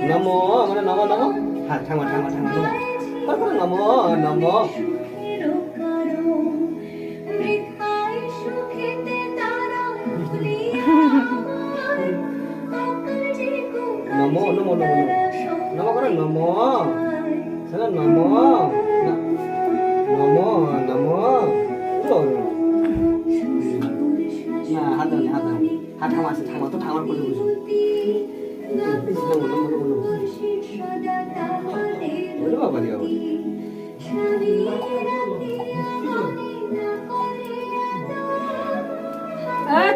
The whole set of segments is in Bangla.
নমো মানে নমো নমো হ্যাঁ ঠাঙ্গা ঠাঙ্গা ঠাঙ্গা নমো তারপরে নমো নমো নমো নমো নমো নমো করে নমো সেটা নমো নমো নমো না হাত দাও হাত দাও হাত থামা আছে থামা তো থামার পরে বুঝো বাবা রে বাবা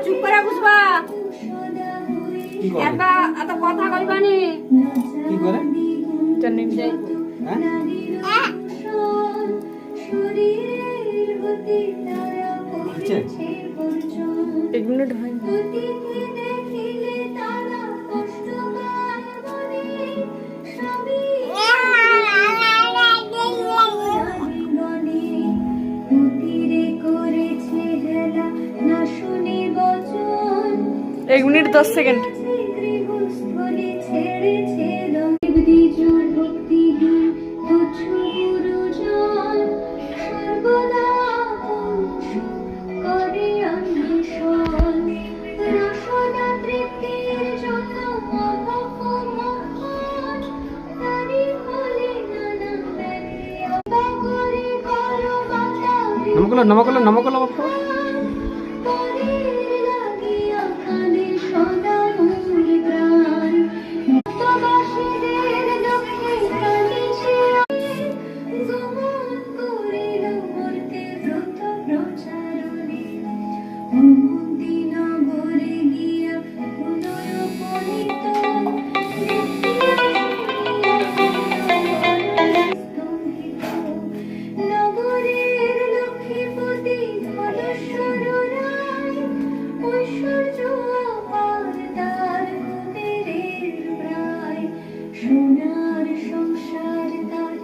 চুপ করে বুঝবা এত এত কথা কইবানি কি করে জানি যাই হ্যাঁ এক মিনিট হয় एक मिनट 10 सेकंड नमक बापू সোনার সংসার তার